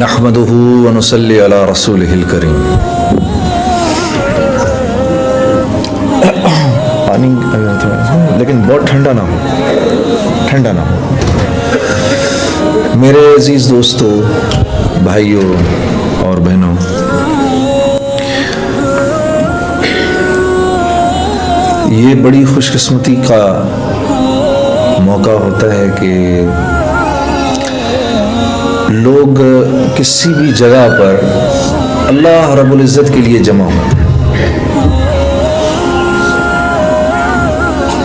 नहमदुहु व नुसल्ली अला रसूलिहिल करीम। पानी लेकिन बहुत ठंडा ना हो, ठंडा ना हो। मेरे अजीज दोस्तों, भाइयों और बहनों, ये बड़ी खुशकिस्मती का मौका होता है कि लोग किसी भी जगह पर अल्लाह रब्बुल इज़्ज़त के लिए जमा हों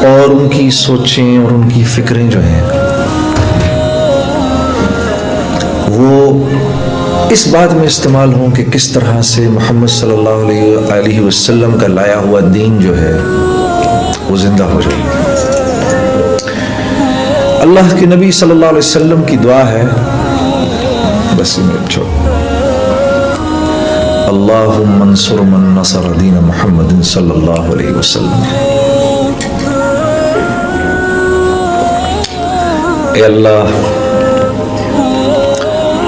और उनकी सोचें और उनकी फिक्रें जो हैं वो इस बात में इस्तेमाल हों कि किस तरह से मोहम्मद सल्लल्लाहु अलैहि वसल्लम का लाया हुआ दीन जो है वो जिंदा हो जाए। अल्लाह के नबी सल्लल्लाहु अलैहि वसल्लम की दुआ है, बस छोड़, अल्लाहुम्मा मंसूर मन नसर दीन मुहम्मद सल्लल्लाहु अलैहि वसल्लम। ए अल्लाह,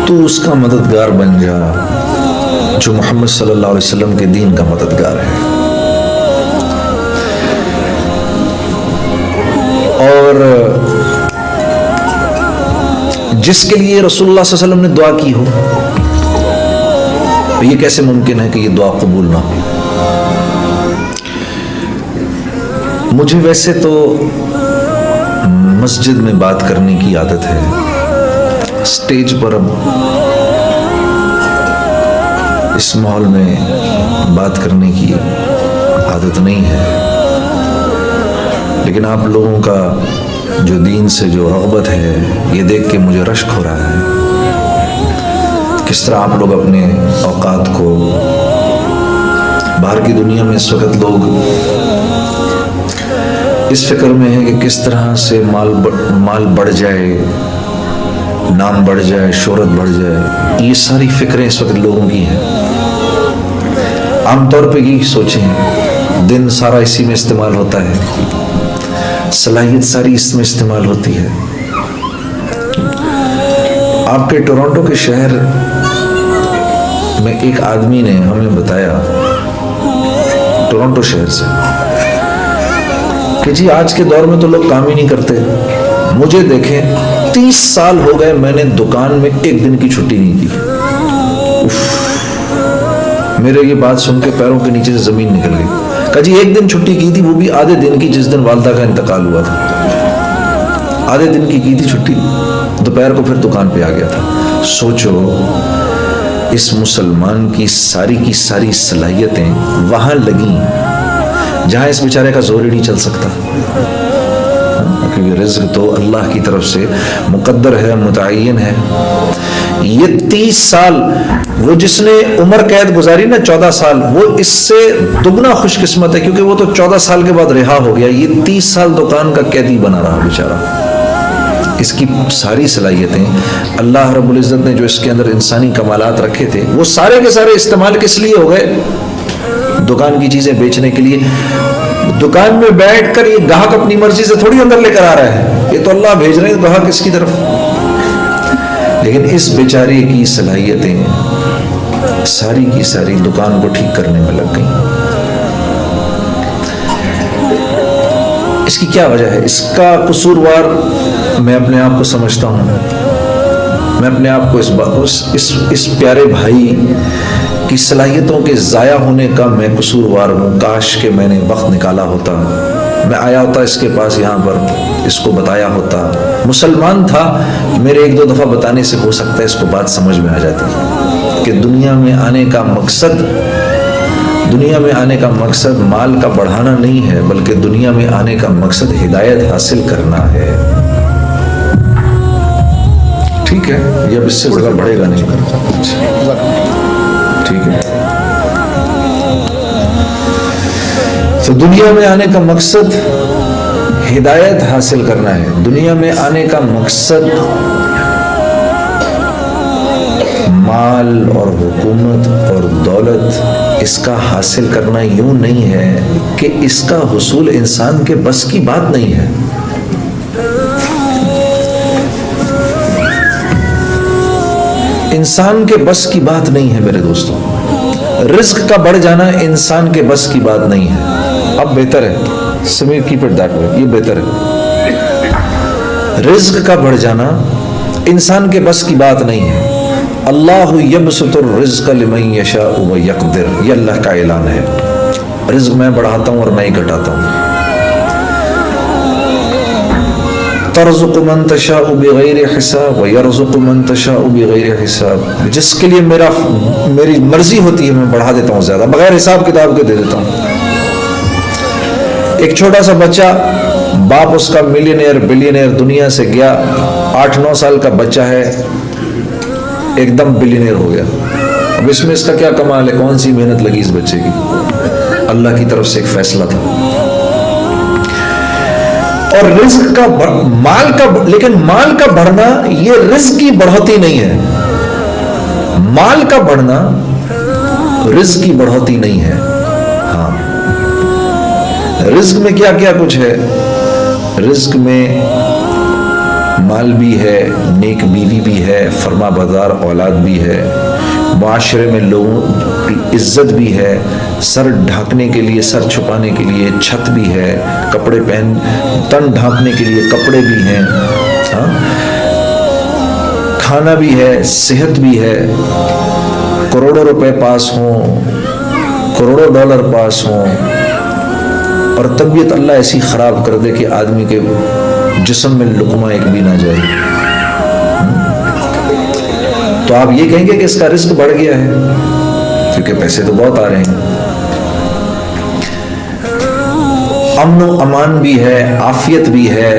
तू उसका मददगार बन जा जो मोहम्मद सल्लल्लाहु अलैहि वसल्लम के दीन का मददगार है। और जिसके लिए रसूलुल्लाह सल्लल्लाहु अलैहि वसल्लम ने दुआ की हो, तो ये कैसे मुमकिन है कि ये दुआ कबूल ना हो? मुझे वैसे तो मस्जिद में बात करने की आदत है, स्टेज पर अब इस माहौल में बात करने की आदत नहीं है, लेकिन आप लोगों का जो दीन से जो रग़बत है ये देख के मुझे रश्क हो रहा है। किस तरह आप लोग अपने औकात को, बाहर की दुनिया में इस वक्त लोग इस फिक्र में है कि किस तरह से माल बढ़ जाए, नाम बढ़ जाए, शोहरत बढ़ जाए। ये सारी फिक्रें इस वक्त लोगों की हैं। आमतौर पे यही सोचें, दिन सारा इसी में इस्तेमाल होता है, सलाहियत सारी इसमें इस्तेमाल होती है। आपके टोरंटो के शहर में एक आदमी ने हमें बताया, टोरंटो शहर से, कि जी आज के दौर में तो लोग काम ही नहीं करते। मुझे देखें, 30 साल हो गए मैंने दुकान में एक दिन की छुट्टी नहीं की। मेरे ये बात सुन के पैरों के नीचे से जमीन निकल गई। कहा जी एक दिन छुट्टी की थी, वो भी आधे दिन की, जिस दिन वालदा का इंतकाल हुआ था। आधे दिन की थी छुट्टी, दोपहर को फिर दुकान पे आ गया था। सोचो, इस मुसलमान की सारी सलाहियतें वहां लगी जहां इस बेचारे का जोर ही नहीं चल सकता, क्योंकि रिज़्क़ तो अल्लाह की तरफ से मुक़द्दर है, मुतअय्यन है। ये 30 साल, वो जिसने उम्र कैद गुजारी ना 14 साल, वो इससे दुगना खुशकिस्मत है, क्योंकि वो तो 14 साल के बाद रिहा हो गया। ये 30 साल दुकान का कैदी बना रहा बेचारा। इसकी सारी सलाहियतें अल्लाह रब्बुल इज़्ज़त ने जो इसके अंदर इंसानी कमालात रखे थे, वो सारे के सारे इस्तेमाल किस लिए हो गए? दुकान की चीजें बेचने के लिए। दुकान में बैठकर ये ग्राहक अपनी मर्जी से थोड़ी अंदर लेकर आ रहा है, ये तो अल्लाह भेज रहे हैं ग्राहक इसकी तरफ। लेकिन इस बेचारे की सलाहियतें सारी की सारी दुकान को ठीक करने में लग गई। इसकी क्या वजह है? इसका कसूरवार मैं अपने आप को समझता हूँ। मैं अपने आप को इस प्यारे भाई की सलाहियतों के ज़ाया होने का मैं कसूरवार हूँ। काश के मैंने वक्त निकाला होता, मैं आया होता इसके पास, यहाँ पर इसको बताया होता। मुसलमान था, मेरे 1-2 दफ़ा बताने से हो सकता है इसको बात समझ में आ जाती कि दुनिया में आने का मकसद माल का बढ़ाना नहीं है, बल्कि दुनिया में आने का मकसद हिदायत हासिल करना है। ठीक है, ये अब इससे ज़्यादा बढ़ेगा नहीं, ठीक है। तो दुनिया में आने का मकसद हिदायत हासिल करना है। दुनिया में आने का मकसद माल और हुकूमत और दौलत इसका हासिल करना यूं नहीं है कि इसका हुसूल इंसान के बस की बात नहीं है। इंसान के बस की बात नहीं है मेरे दोस्तों। रिस्क का बढ़ जाना इंसान के बस की बात नहीं है। अब बेहतर है Sameer, keep it that way, ये बेहतर है। रिस्क का बढ़ जाना इंसान के बस की बात नहीं है। अल्लाहु यबसुतुर रिज़्क़ लिमन यशाउ व यक़दिर, ये अल्लाह का ऐलान है। रिज़्क़ मैं बढ़ाता हूँ और मैं ही घटाता हूँ। तर्ज़ुक़ु मन तशाउ बिग़ैरि हिसाब व यर्ज़ुक़ु मन तशाउ बिग़ैरि हिसाब, जिसके लिए मेरी मर्जी होती है मैं बढ़ा देता हूँ ज्यादा, बगैर हिसाब किताब के दे देता हूँ। एक छोटा सा बच्चा, बाप उसका मिलियनेयर बिलियनेयर दुनिया से गया, 8-9 साल का बच्चा है, एकदम बिलियनेयर हो गया। अब इसमें इसका क्या कमाल है, कौन सी मेहनत लगी इस बच्चे की? अल्लाह की तरफ से एक फैसला था। और रिस्क का माल का, लेकिन माल का बढ़ना ये रिस्क की बढ़ोतरी नहीं है। माल का बढ़ना रिस्क की बढ़ोतरी नहीं है। हाँ, रिस्क में क्या क्या कुछ है। रिस्क में माल भी है, नेक बीवी भी है, फरमाबरदार औलाद भी है, माशरे में लोगों की इज्जत भी है, सर ढांकने के लिए, सर छुपाने के लिए छत भी है, कपड़े तन ढांकने के लिए कपड़े भी हैं, हाँ? खाना भी है, सेहत भी है, करोड़ों रुपए पास हों, करोड़ों डॉलर पास हों, और तबीयत अल्लाह ऐसी खराब कर दे कि आदमी के जिस्म में लुकमा एक भी ना जाए। तो आप ये कहेंगे कि इसका रिस्क बढ़ गया है, क्योंकि पैसे तो बहुत आ रहे हैं। अमन व अमान भी है, आफियत भी है,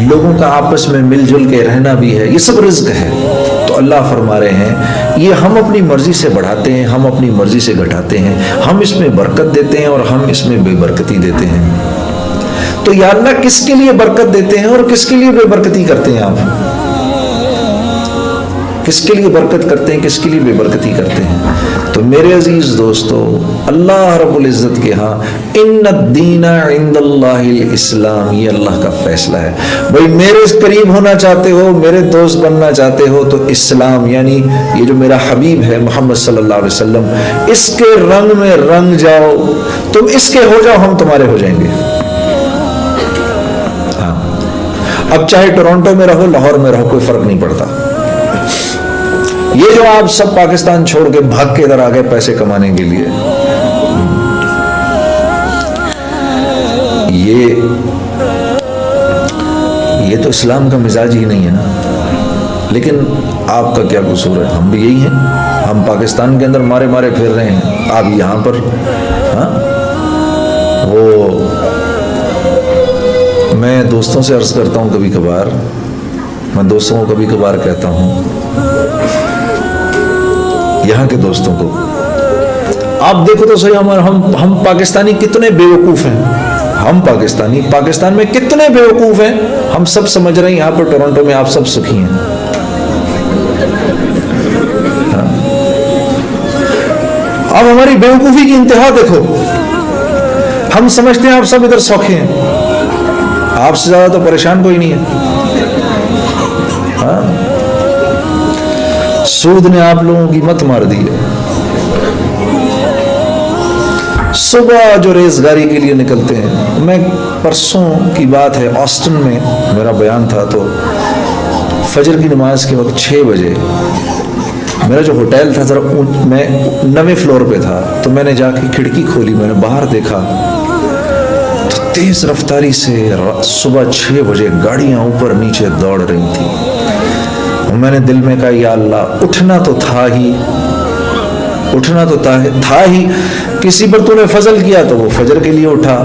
लोगों का आपस में मिलजुल के रहना भी है, ये सब रिस्क है। तो अल्लाह फरमा रहे हैं ये हम अपनी मर्जी से बढ़ाते हैं, हम अपनी मर्जी से घटाते हैं, हम इसमें बरकत देते हैं और हम इसमें बेबरकती देते हैं। तो या अल्लाह किसके लिए बरकत देते हैं और किसके लिए बेबरकती करते हैं? आप किसके लिए बरकत करते हैं, किसके लिए बेबरकती करते हैं? तो मेरे अजीज दोस्तों, अल्लाह रब्बुल इज्जत के यहाँ इन्नद्दीना इंदल्लाहिल इस्लाम, ये अल्लाह का फैसला है। भाई मेरे करीब होना चाहते हो, मेरे दोस्त बनना चाहते हो, तो इस्लाम यानी ये जो मेरा हबीब है मोहम्मद सल्लल्लाहु अलैहि वसल्लम, इसके रंग में रंग जाओ, तुम इसके हो जाओ, हम तुम्हारे हो जाएंगे। हाँ, अब चाहे टोरंटो में रहो, लाहौर में रहो, कोई फर्क नहीं पड़ता। ये जो आप सब पाकिस्तान छोड़ के भाग के इधर आ गए पैसे कमाने के लिए, ये तो इस्लाम का मिजाज ही नहीं है ना। लेकिन आपका क्या कसूर है? हम भी यही हैं, हम पाकिस्तान के अंदर मारे मारे फिर रहे हैं, आप यहाँ पर। हाँ, वो मैं दोस्तों से अर्ज करता हूँ, कभी कभार मैं दोस्तों को कभी कभार कहता हूँ, यहाँ के दोस्तों को, आप देखो तो सही, हम पाकिस्तानी कितने बेवकूफ हैं। हम पाकिस्तान में कितने बेवकूफ हैं। हम सब समझ रहे हैं यहाँ पर टोरंटो में आप सब सुखी हैं। हाँ। अब हमारी बेवकूफी की इंतहा देखो, हम समझते हैं आप सब इधर सौखे हैं, आपसे ज्यादा तो परेशान कोई नहीं है। हाँ, सूद ने आप लोगों की मत मार दी है। सुबह जो रेजगारी के लिए निकलते हैं, मैं परसों की बात है, ऑस्टिन में मेरा बयान था, तो फजर की नमाज के वक्त 6 बजे मेरा जो होटल था जरा मैं 9वें फ्लोर पे था, तो मैंने जाके खिड़की खोली, मैंने बाहर देखा तो तेज रफ्तारी से सुबह 6 बजे गाड़ियां ऊपर नीचे दौड़ रही थी। मैंने दिल में कहा, या अल्लाह, उठना तो था ही, किसी पर तूने फजल किया तो वो फजर के लिए उठा,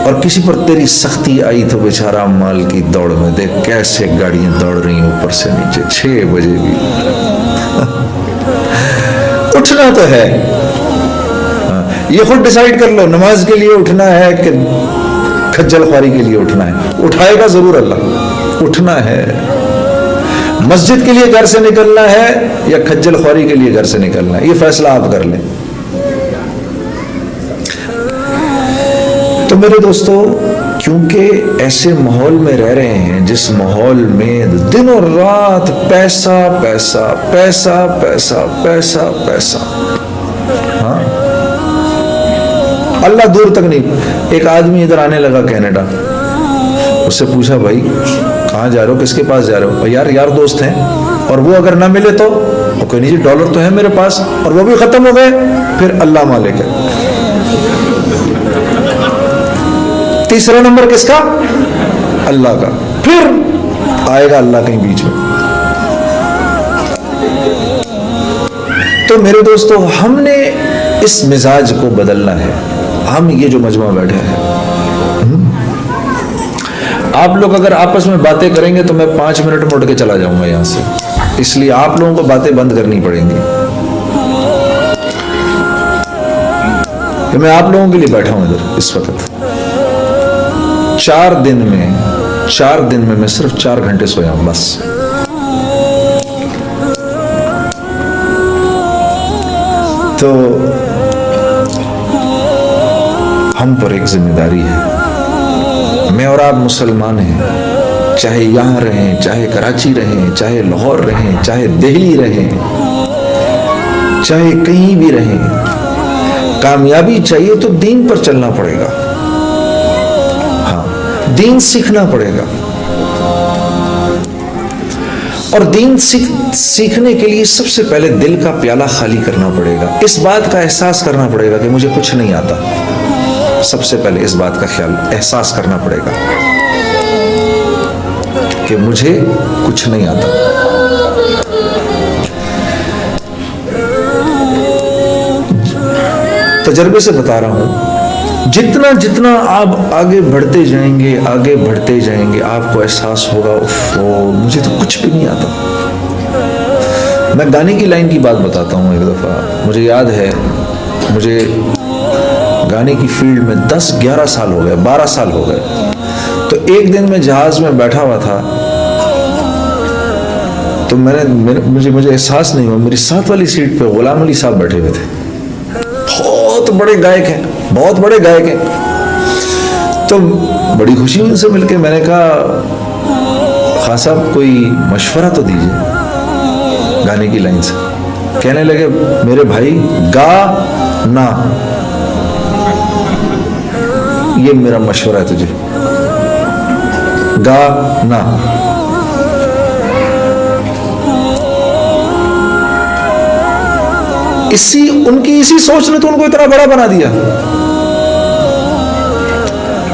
और किसी पर तेरी सख्ती आई तो बेचारा माल की दौड़ में देख कैसे गाड़ियां दौड़ रही ऊपर से नीचे 6 बजे भी। उठना तो है, ये खुद डिसाइड कर लो, नमाज के लिए उठना है कि खज्जल ख्वारी के लिए उठना है। उठाएगा जरूर अल्लाह, उठना है। मस्जिद के लिए घर से निकलना है या खज्जल ख्वारी के लिए घर से निकलना है, ये फैसला आप कर लें। तो मेरे दोस्तों, क्योंकि ऐसे माहौल में रह रहे हैं जिस माहौल में दिन और रात पैसा पैसा पैसा पैसा पैसा पैसा। हाँ, अल्लाह दूर तक नहीं। एक आदमी इधर आने लगा कनाडा, उससे पूछा भाई कहाँ जा रहे हो, किसके पास जा रहे हो? यार यार दोस्त हैं, और वो अगर ना मिले तो कोई नहीं जी, डॉलर तो है मेरे पास और वो भी खत्म हो गए। फिर अल्लाह मालिक है। तीसरा नंबर किसका? अल्लाह का। फिर आएगा अल्लाह कहीं बीच में। तो मेरे दोस्तों, हमने इस मिजाज को बदलना है। हम ये जो मजमा बैठे हैं, आप लोग अगर आपस में बातें करेंगे तो मैं 5 मिनट में उठ के चला जाऊंगा यहां से, इसलिए आप लोगों को बातें बंद करनी पड़ेंगी। मैं आप लोगों के लिए बैठा हूं इधर इस वक्त। 4 दिन में मैं सिर्फ 4 घंटे सोया हूं बस। तो हम पर एक जिम्मेदारी है। मैं और आप मुसलमान हैं, चाहे यहां रहें, चाहे कराची रहें, चाहे लाहौर रहें, चाहे दिल्ली रहें, चाहे कहीं भी रहें, कामयाबी चाहिए तो दीन पर चलना पड़ेगा। हाँ, दीन सीखना पड़ेगा। और दीन सीखने के लिए सबसे पहले दिल का प्याला खाली करना पड़ेगा। इस बात का एहसास करना पड़ेगा कि मुझे कुछ नहीं आता। सबसे पहले इस बात का एहसास करना पड़ेगा कि मुझे कुछ नहीं आता। तजर्बे से बता रहा हूं, जितना जितना आप आगे बढ़ते जाएंगे आपको एहसास होगा मुझे तो कुछ भी नहीं आता। मैं गाने की लाइन की बात बताता हूं। एक दफा मुझे याद है, मुझे गाने की फील्ड में 10-11 साल हो गए, 12 साल हो गए। तो एक दिन मैं जहाज में बैठा हुआ था, तो मुझे एहसास नहीं हुआ, मेरी साथ वाली सीट पे गुलाम अली साहब बैठे हुए थे। बहुत बड़े गायक हैं। तो बड़ी खुशी उनसे मिलके मैंने कहा खान साहब कोई मशवरा तो दीजिए गाने की लाइन से। कहने लगे मेरे भाई गा ना, ये मेरा मशवरा है तुझे, गा ना। उनकी इसी सोच ने तो उनको इतना बड़ा बना दिया।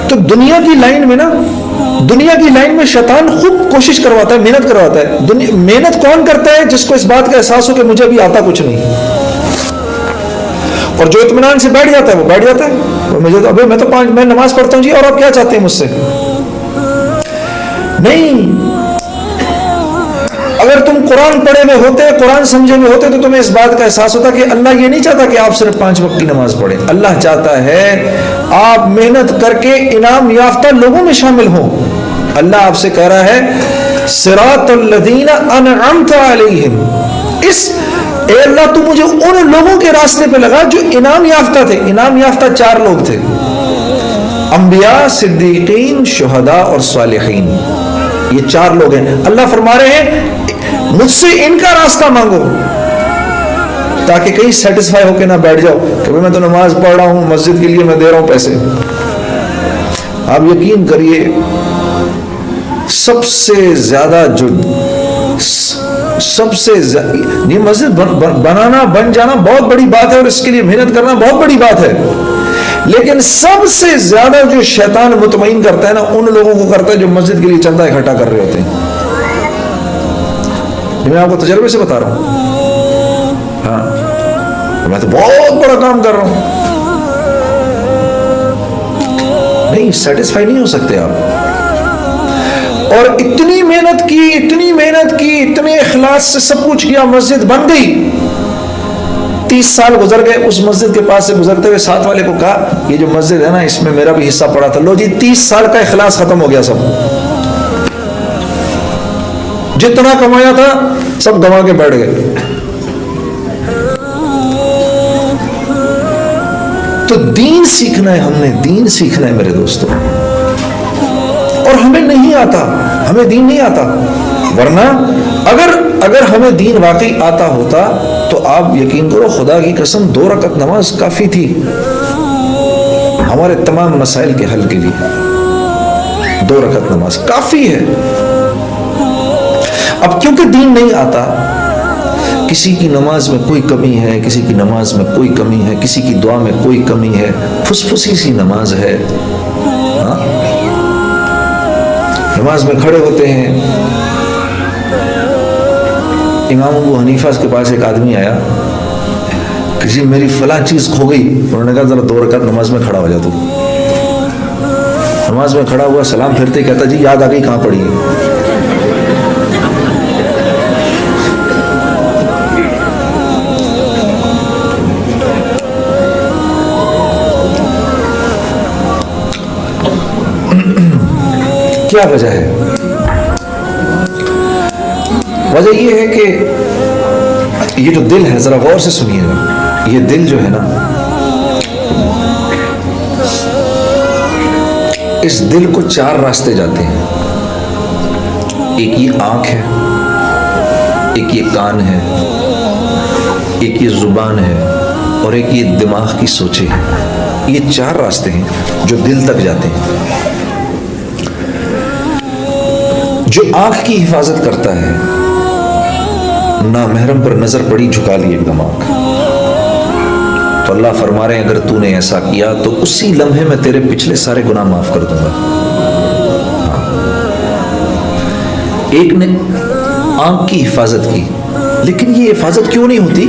तो दुनिया की लाइन में शैतान खुद कोशिश करवाता है, मेहनत करवाता है। मेहनत कौन करता है? जिसको इस बात का एहसास हो कि मुझे अभी आता कुछ नहीं, और जो इत्मीनान से बैठ जाता है वो बैठ जाता है। मुझे तो अभी मैं नमाज पढ़ता हूं जी, और आप क्या चाहते हैं मुझसे? नहीं, अगर तुम कुरान पढ़े में होते, कुरान समझे में होते, तो तुम्हें इस बात का एहसास होता कि अल्लाह ये नहीं चाहता कि आप सिर्फ 5 वक्त की नमाज पढ़े। अल्लाह चाहता है आप मेहनत करके इनाम याफ्ता लोगों में शामिल हो। अल्लाह आपसे कह रहा है सिरातुल लज़ीना अनअमत अलैहिम, अल्लाह तू मुझे उन लोगों के रास्ते पे लगा जो इनाम याफ्ता थे। इनाम याफ्ता 4 लोग थे, अंबिया, सिद्दीकीन, शुहदा और सालिहीन। ये 4 लोग हैं। अल्लाह फरमा रहे हैं मुझसे इनका रास्ता मांगो, ताकि कहीं सेटिस्फाई होके ना बैठ जाओ कि भाई मैं तो नमाज पढ़ रहा हूं, मस्जिद के लिए मैं दे रहा हूं पैसे। आप यकीन करिए, सबसे ज्यादा ये मस्जिद बनाना, बन जाना बहुत बड़ी बात है, और इसके लिए मेहनत करना बहुत बड़ी बात है। लेकिन सबसे ज्यादा जो शैतान मुतमईन करता है ना, उन लोगों को करता है जो मस्जिद के लिए चंदा इकट्ठा कर रहे होते हैं। मैं आपको तजर्बे से बता रहा हूं। हाँ, मैं तो बहुत बड़ा काम कर रहा हूं। नहीं, सेटिस्फाई नहीं हो सकते आप। और इतनी मेहनत की, इतने इखलास से सब कुछ किया, मस्जिद बन गई। 30 साल गुजर गए, उस मस्जिद के पास से गुजरते हुए साथ वाले को कहा ये जो मस्जिद है ना, इसमें मेरा भी हिस्सा पड़ा था। लो जी, 30 साल का इखलास खत्म हो गया सब। जितना कमाया था सब गंवा के बैठ गए। तो दीन सीखना है, हमने दीन सीखना है मेरे दोस्तों। और हमें नहीं आता, हमें दीन नहीं आता। वरना अगर हमें दीन वाकई आता होता तो आप यकीन करो, खुदा की कसम 2 रकात नमाज काफी थी हमारे तमाम मसाइल के हल के लिए। 2 रकात नमाज काफी है। अब क्योंकि दीन नहीं आता, किसी की नमाज में कोई कमी है, किसी की नमाज में कोई कमी है, किसी की दुआ में कोई कमी है, फुसफुसी सी नमाज है। हाँ? नमाज में खड़े होते हैं, इमाम अबू हनीफा के पास एक आदमी आया कि जी मेरी फला चीज खो गई। उन्होंने कहा जरा 2 रकात नमाज में खड़ा हो जा तू। नमाज में खड़ा हुआ, सलाम फिरते कहता जी याद आ गई, कहां पड़ी है? क्या वजह है? वजह यह है कि ये जो दिल है, जरा गौर से सुनिएगा, ये दिल जो है ना, इस दिल को 4 रास्ते जाते हैं। एक ये आंख है, एक ये कान है, एक ये जुबान है और एक ये दिमाग की सोचे हैं। ये 4 रास्ते हैं जो दिल तक जाते हैं। जो आंख की हिफाजत करता है, ना महरम पर नजर पड़ी झुका ली एकदम आंख, तो अल्लाह फरमा रहे हैं अगर तूने ऐसा किया तो उसी लम्हे में तेरे पिछले सारे गुनाह माफ कर दूंगा। हाँ। एक ने आंख की हिफाजत की, लेकिन ये हिफाजत क्यों नहीं होती?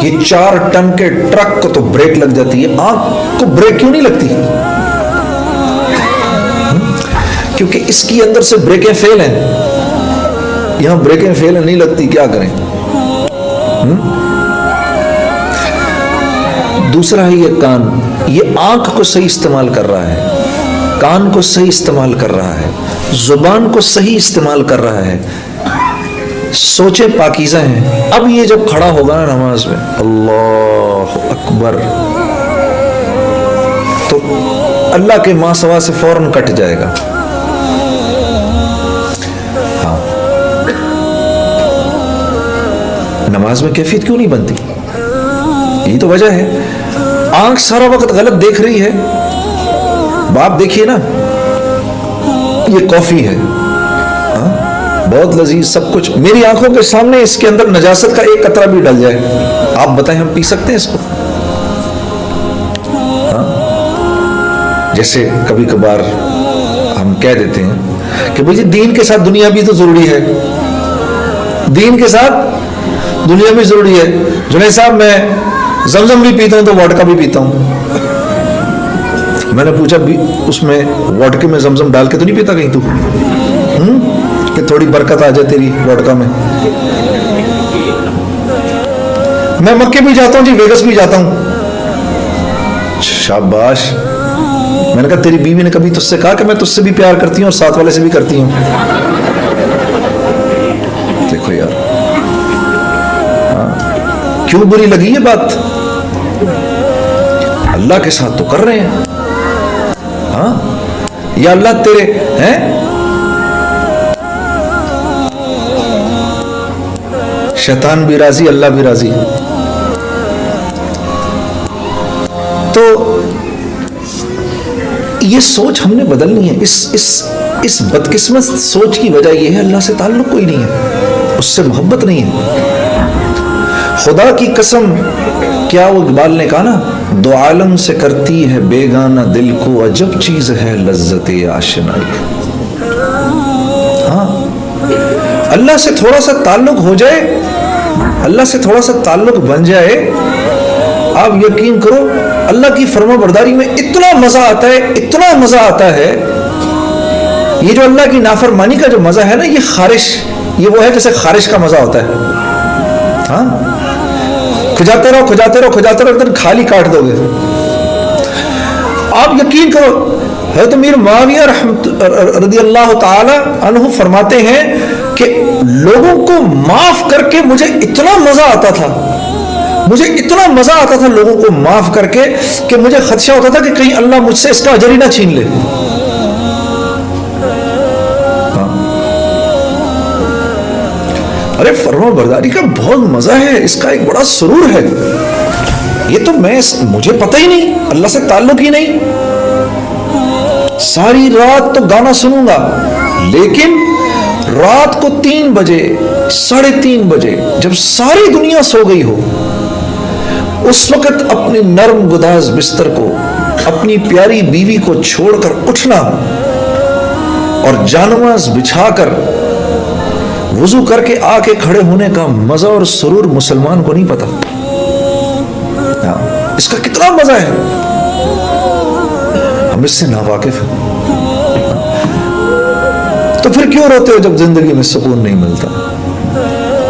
ये 4 टन के ट्रक को तो ब्रेक लग जाती है, आंख को ब्रेक क्यों नहीं लगती? क्योंकि इसकी अंदर से ब्रेकें फेल हैं। यहां ब्रेकें फेल नहीं लगती, क्या करें? दूसरा है ये कान, ये आंख को सही इस्तेमाल कर रहा है, कान को सही इस्तेमाल कर रहा है, जुबान को सही इस्तेमाल कर रहा है, सोचे पाकीज़ा हैं। अब ये जब खड़ा होगा ना नमाज में, अल्लाह अकबर, तो अल्लाह के मासवा से फौरन कट जाएगा। नमाज में कैफियत क्यों नहीं बनती? यही तो वजह है। आंख सारा वक्त गलत देख रही है। बाप देखिए ना, ये कॉफी है, बहुत लजीज सब कुछ, मेरी आंखों के सामने इसके अंदर नजासत का एक कतरा भी डल जाए, आप बताएं हम पी सकते हैं इसको? जैसे कभी कभार हम कह देते हैं कि भाई जी दीन के साथ दुनिया भी तो जरूरी है, दीन के साथ दुनिया भी जरूरी है। जुनैद साहब मैं जमजम भी पीता हूं तो वोडका भी पीता हूं। मैंने पूछा उसमें वोडके में जमजम डाल के तो नहीं पीता कहीं तू? कि थोड़ी बरकत आ जाए तेरी वोडका में। मैं मक्के भी जाता हूं जी, वेगस भी जाता हूं। शाबाश। मैंने कहा तेरी बीवी ने कभी तुझसे कहा कि मैं तुझसे भी प्यार करती हूं और साथ वाले से भी करती हूं? देखो यार, क्यों बुरी लगी ये बात? अल्लाह के साथ तो कर रहे हैं। हाँ, या अल्लाह तेरे हैं, शैतान भी राजी, अल्लाह भी राजी। तो ये सोच हमने बदलनी है। इस बदकिस्मत सोच की वजह यह है अल्लाह से ताल्लुक कोई नहीं है, उससे मोहब्बत नहीं है। खुदा की कसम, क्या वो इकबाल ने कहा ना, दो आलम से करती है बेगाना दिल को अजब चीज है लज्जते आशनाई। हाँ, अल्लाह से थोड़ा सा ताल्लुक हो जाए, अल्लाह से थोड़ा सा ताल्लुक बन जाए, आप यकीन करो अल्लाह की फर्माबरदारी में इतना मजा आता है, इतना मजा आता है। ये जो अल्लाह की नाफरमानी का जो मजा है ना, ये खारिश, ये वो है जैसे खारिश का मजा होता है। हाँ, खुजाते रहो खुजाते रहो खुजाते रहो, एकदम खाली काट दोगे। आप यकीन करो, हज़रत अमीर मुआविया रज़ियल्लाहु ताला अन्हु फरमाते हैं कि लोगों को माफ करके मुझे इतना मजा आता था, मुझे इतना मजा आता था लोगों को माफ करके कि मुझे खदशा होता था कि कहीं अल्लाह मुझसे इसका अजर ही ना छीन ले। अरे फर्माबरदारी का बहुत मजा है, इसका एक बड़ा सुरूर है। ये तो मुझे पता ही नहीं, अल्लाह से ताल्लुक ही नहीं। सारी रात तो गाना सुनूंगा, लेकिन रात को 3 बजे 3:30 बजे जब सारी दुनिया सो गई हो, उस वक्त अपने नरम गुदाज बिस्तर को, अपनी प्यारी बीवी को छोड़कर उठना और जानमाज बिछाकर वुजू करके आके खड़े होने का मजा और सुरूर मुसलमान को नहीं पता। इसका कितना मजा है, हम इससे नावाकिफ हैं। तो फिर क्यों रोते हो जब जिंदगी में सुकून नहीं मिलता?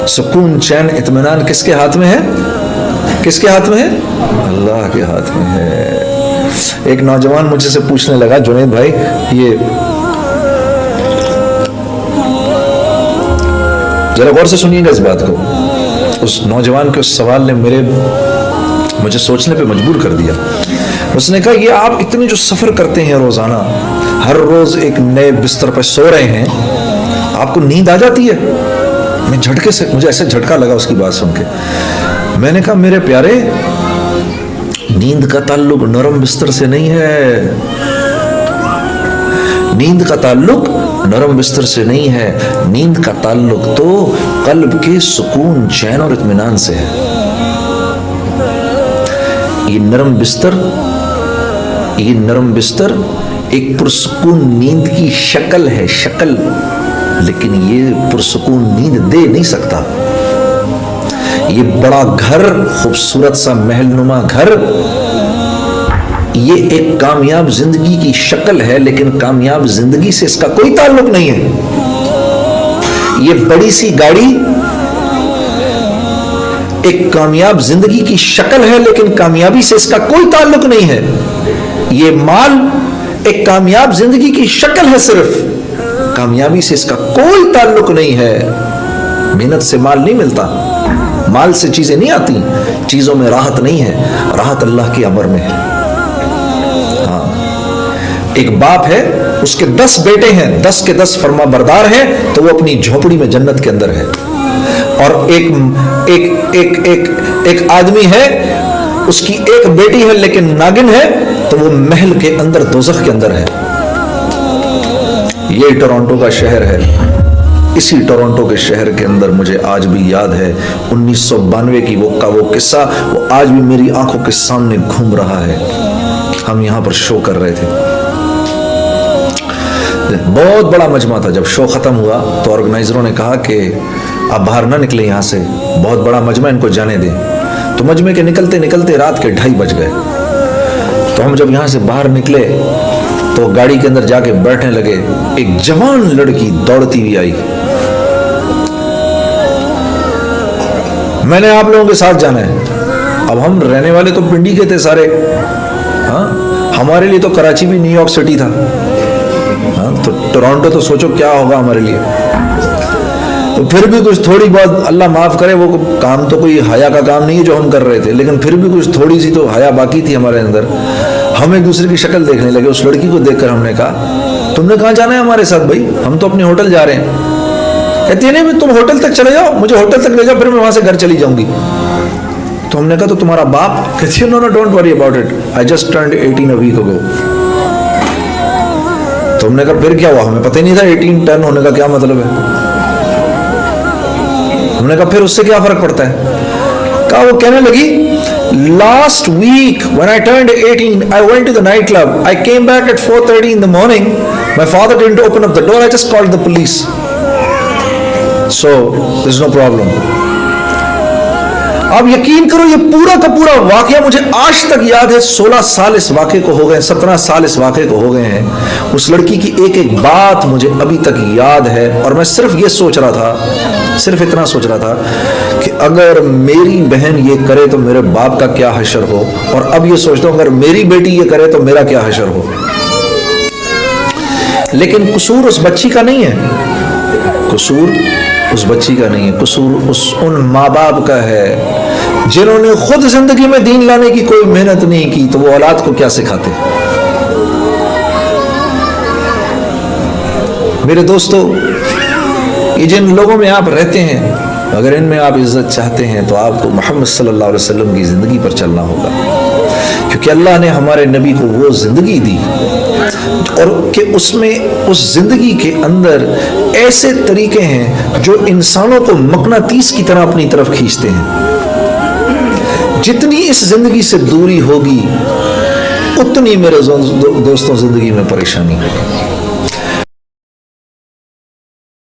सुकून, चैन, इत्मीनान किसके हाथ में है? किसके हाथ में है? अल्लाह के हाथ में है। एक नौजवान मुझे से पूछने लगा, जुनैद भाई, ये जरा गौर से सुनिएगा इस बात को। उस नौजवान के उस सवाल ने मुझे सोचने पे मजबूर कर दिया। उसने कहा, ये आप इतने जो सफर करते हैं रोजाना, हर रोज एक नए बिस्तर पर सो रहे हैं, आपको नींद आ जाती है? मैं झटके से, मुझे ऐसे झटका लगा उसकी बात सुन के। मैंने कहा, मेरे प्यारे, नींद का ताल्लुक नरम बिस्तर से नहीं है। नींद का ताल्लुक नरम बिस्तर से नहीं है। नींद का ताल्लुक तो कल्ब के सुकून, चैन और इत्मीनान से है। ये नरम बिस्तर एक पुरसुकून नींद की शक्ल है, शक्ल, लेकिन ये पुरसुकून नींद दे नहीं सकता। ये बड़ा घर, खूबसूरत सा महलनुमा घर, ये एक कामयाब जिंदगी की शक्ल है, लेकिन कामयाब जिंदगी से इसका कोई ताल्लुक नहीं है। ये बड़ी सी गाड़ी एक कामयाब जिंदगी की शक्ल है, लेकिन कामयाबी से इसका कोई ताल्लुक नहीं है। ये माल एक कामयाब जिंदगी की शक्ल है सिर्फ, कामयाबी से इसका कोई ताल्लुक नहीं है। मेहनत से माल नहीं मिलता, माल से चीजें नहीं आती, चीजों में राहत नहीं है, राहत अल्लाह के अमर में है। एक बाप है, उसके 10 बेटे हैं, 10 के 10 फर्मा बरदार हैं, तो वो अपनी झोपड़ी में जन्नत के अंदर है। और एक आदमी है, उसकी एक बेटी है लेकिन नागिन है, तो वो महल के अंदर, दोज़ख के अंदर है। ये टोरंटो का शहर है। इसी टोरंटो के शहर के अंदर मुझे आज भी याद है 1992 की वो किस्सा, वो आज भी मेरी आंखों के सामने घूम रहा है। हम यहां पर शो कर रहे थे, बहुत बड़ा मजमा था। जब शो खत्म हुआ तो ऑर्गेनाइजरों ने कहा कि आप बाहर ना निकले यहाँ से, बहुत बड़ा मजमा, इनको जाने दें। तो मजमे के निकलते निकलते रात के 2:30 बज गए। तो हम जब यहाँ से बाहर निकले तो गाड़ी के अंदर जाके बैठने लगे। एक जवान लड़की दौड़ती हुई आई, मैंने आप लोगों के साथ जाना है। अब हम रहने वाले तो पिंडी के थे सारे, हाँ, हमारे लिए तो कराची भी न्यूयॉर्क सिटी था, हाँ, तो टोरंटो तो सोचो क्या होगा हमारे लिए। तो फिर भी कुछ थोड़ी बहुत, अल्लाह माफ करे, वो काम तो कोई हया का काम नहीं है जो हम कर रहे थे, लेकिन फिर भी कुछ थोड़ी सी तो हया बाकी थी हमारे अंदर। हम एक दूसरे की शक्ल देखने लगे। उस लड़की को देखकर हमने कहा, तुमने कहाँ जाना है हमारे साथ भाई? हम तो अपने होटल जा रहे हैं। कहती है, नहीं, तुम होटल तक चले जाओ, मुझे होटल तक ले जाओ, फिर मैं वहां से घर चली जाऊंगी। तो हमने कहा, तो तुम्हारा बाप? कहती है, no, don't worry about it, I just turned 18 a week ago. तो हमने कहा, फिर क्या हुआ? हमें पता ही नहीं था 18 टर्न होने का क्या मतलब है। हमने कहा, फिर उससे क्या फर्क पड़ता है? कहा, वो कहने लगी, last week when I turned 18 I went to the nightclub, I came back at 4:30 in the morning, my father didn't open up the door, I just called the police, so there's no problem। आप यकीन करो, ये पूरा का पूरा वाकया मुझे आज तक याद है। 16 साल इस वाकये को हो गए, 17 साल इस वाकये को हो गए हैं। उस लड़की की एक एक बात मुझे अभी तक याद है। और मैं सिर्फ ये सोच रहा था, सिर्फ इतना सोच रहा था कि अगर मेरी बहन ये करे तो मेरे बाप का क्या हशर हो, और अब ये सोचता हूं अगर मेरी बेटी ये करे तो मेरा क्या हशर हो। लेकिन कसूर उस बच्ची का नहीं है, कसूर उस बच्ची का नहीं है, कसूर उन माँ बाप का है जिन्होंने खुद जिंदगी में दीन लाने की कोई मेहनत नहीं की, तो वो औलाद को क्या सिखाते। मेरे दोस्तों, ये जिन लोगों में आप रहते हैं, अगर इनमें आप इज्जत चाहते हैं तो आपको मोहम्मद सल्लल्लाहु अलैहि वसल्लम की ज़िंदगी पर चलना होगा, क्योंकि अल्लाह ने हमारे नबी को वो ज़िंदगी दी और कि उसमें उस ज़िंदगी के अंदर ऐसे तरीके हैं जो इंसानों को मकनातीस की तरह अपनी तरफ खींचते हैं। जितनी इस ज़िंदगी से दूरी होगी उतनी मेरे दोस्तों ज़िंदगी में परेशानी होगी।